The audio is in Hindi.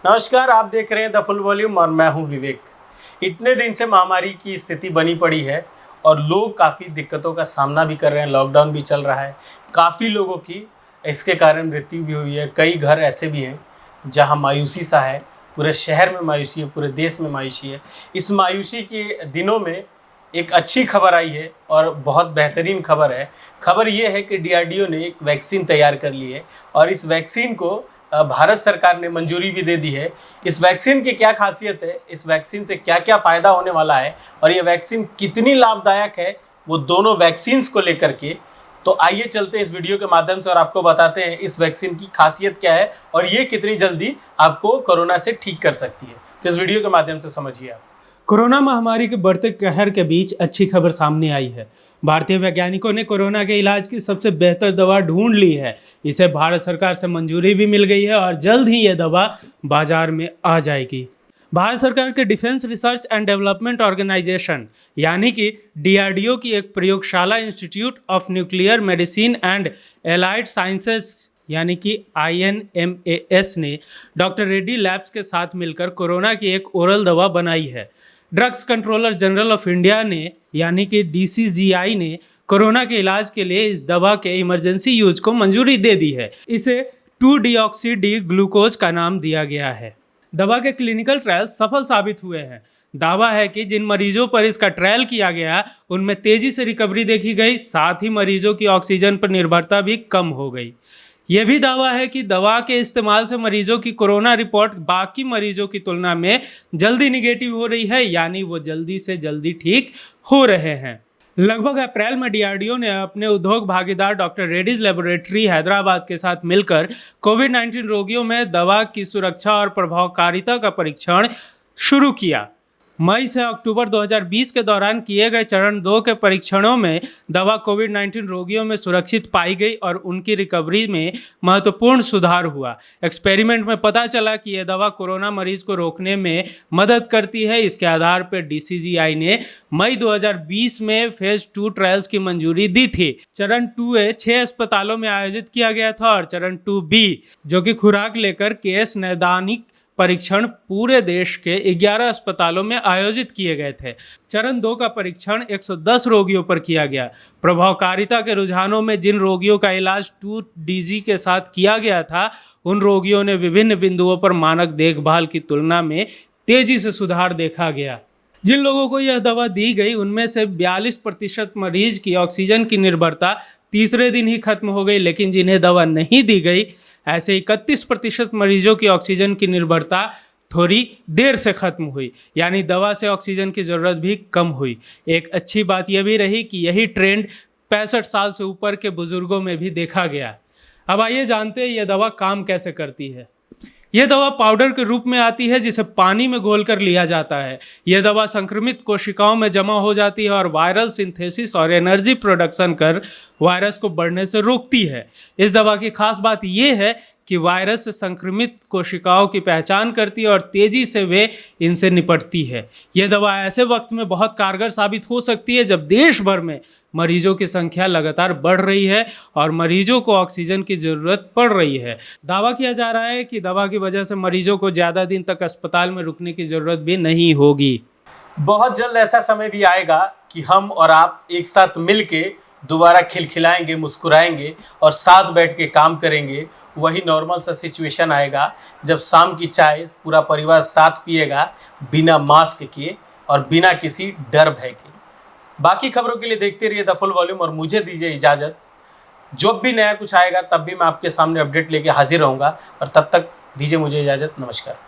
नमस्कार, आप देख रहे हैं द फुल वॉल्यूम और मैं हूं विवेक। इतने दिन से महामारी की स्थिति बनी पड़ी है और लोग काफ़ी दिक्कतों का सामना भी कर रहे हैं। लॉकडाउन भी चल रहा है, काफ़ी लोगों की इसके कारण मृत्यु भी हुई है। कई घर ऐसे भी हैं जहां मायूसी सा है, पूरे शहर में मायूसी है, पूरे देश में मायूसी है। इस मायूसी के दिनों में एक अच्छी खबर आई है और बहुत बेहतरीन खबर है। खबर ये है कि डीआरडीओ ने एक वैक्सीन तैयार कर ली है और इस वैक्सीन को भारत सरकार ने मंजूरी भी दे दी है। इस वैक्सीन की क्या खासियत है, इस वैक्सीन से क्या क्या फ़ायदा होने वाला है और ये वैक्सीन कितनी लाभदायक है, वो दोनों वैक्सीन्स को लेकर के तो आइए चलते हैं इस वीडियो के माध्यम से और आपको बताते हैं इस वैक्सीन की खासियत क्या है और ये कितनी जल्दी आपको कोरोना से ठीक कर सकती है। तो इस वीडियो के माध्यम से समझिए आप। कोरोना महामारी के बढ़ते कहर के बीच अच्छी खबर सामने आई है। भारतीय वैज्ञानिकों ने कोरोना के इलाज की सबसे बेहतर दवा ढूंढ ली है। इसे भारत सरकार से मंजूरी भी मिल गई है और जल्द ही यह दवा बाजार में आ जाएगी। भारत सरकार के Defence Research and Development Organisation यानी कि डीआरडीओ की एक प्रयोगशाला Institute of Nuclear Medicine and Allied Sciences यानी कि INMAS ने डॉक्टर रेड्डी लैब्स के साथ मिलकर कोरोना की एक ओरल दवा बनाई है। Drugs controller general of India ने यानी कि DCGI ने कोरोना के इलाज के लिए इस दवा के इमरजेंसी यूज को मंजूरी दे दी है। इसे 2-डीऑक्सी डी ग्लूकोज का नाम दिया गया है। दवा के क्लिनिकल ट्रायल सफल साबित हुए हैं। दावा है कि जिन मरीजों पर इसका ट्रायल किया गया उनमें तेजी से रिकवरी देखी गई, साथ ही मरीजों की ऑक्सीजन पर निर्भरता भी कम हो गई। यह भी दावा है कि दवा के इस्तेमाल से मरीजों की कोरोना रिपोर्ट बाकी मरीजों की तुलना में जल्दी निगेटिव हो रही है, यानी वो जल्दी से जल्दी ठीक हो रहे हैं। लगभग अप्रैल में डीआरडीओ ने अपने उद्योग भागीदार डॉक्टर रेड्डीज लेबोरेटरी हैदराबाद के साथ मिलकर कोविड-19 रोगियों में दवा की सुरक्षा और प्रभावकारिता का परीक्षण शुरू किया। मई से अक्टूबर 2020 के दौरान किए गए चरण 2 के परीक्षणों में दवा कोविड-19 रोगियों में सुरक्षित पाई गई और उनकी रिकवरी में महत्वपूर्ण सुधार हुआ। एक्सपेरिमेंट में पता चला कि यह दवा कोरोना मरीज को रोकने में मदद करती है। इसके आधार पर DCGI ने मई 2020 में फेज 2 ट्रायल्स की मंजूरी दी थी। चरण 2A 6 अस्पतालों में आयोजित किया गया था और चरण 2B जो कि खुराक लेकर केस नैदानिक परीक्षण पूरे देश के 11 अस्पतालों में आयोजित किए गए थे। चरण 2 का परीक्षण 110 रोगियों पर किया गया। प्रभावकारिता के रुझानों में जिन रोगियों का इलाज 2DG के साथ किया गया था उन रोगियों ने विभिन्न बिंदुओं पर मानक देखभाल की तुलना में तेजी से सुधार देखा गया। जिन लोगों को यह दवा दी गई उनमें से 42% मरीज की ऑक्सीजन की निर्भरता तीसरे दिन ही खत्म हो गई, लेकिन जिन्हें दवा नहीं दी गई ऐसे 31% मरीजों की ऑक्सीजन की निर्भरता थोड़ी देर से खत्म हुई, यानी दवा से ऑक्सीजन की ज़रूरत भी कम हुई। एक अच्छी बात यह भी रही कि यही ट्रेंड 65 साल से ऊपर के बुजुर्गों में भी देखा गया। अब आइए जानते हैं यह दवा काम कैसे करती है। यह दवा पाउडर के रूप में आती है जिसे पानी में घोलकर लिया जाता है। यह दवा संक्रमित कोशिकाओं में जमा हो जाती है और वायरल सिंथेसिस और एनर्जी प्रोडक्शन कर वायरस को बढ़ने से रोकती है। इस दवा की खास बात यह है कि वायरस से संक्रमित कोशिकाओं की पहचान करती है और तेजी से वे इनसे निपटती है। यह दवा ऐसे वक्त में बहुत कारगर साबित हो सकती है जब देश भर में मरीजों की संख्या लगातार बढ़ रही है और मरीजों को ऑक्सीजन की ज़रूरत पड़ रही है। दावा किया जा रहा है कि दवा की वजह से मरीजों को ज़्यादा दिन तक अस्पताल में रुकने की ज़रूरत भी नहीं होगी। बहुत जल्द ऐसा समय भी आएगा कि हम और आप एक साथ मिल के दोबारा खिलखिलाएंगे, मुस्कुराएंगे और साथ बैठ के काम करेंगे। वही नॉर्मल सा सिचुएशन आएगा जब शाम की चाय पूरा परिवार साथ पिएगा, बिना मास्क के और बिना किसी डर भय के। बाकी खबरों के लिए देखते रहिए द फुल वॉल्यूम और मुझे दीजिए इजाज़त। जब भी नया कुछ आएगा तब भी मैं आपके सामने अपडेट लेके हाजिर रहूँगा और तब तक दीजिए मुझे इजाज़त। नमस्कार।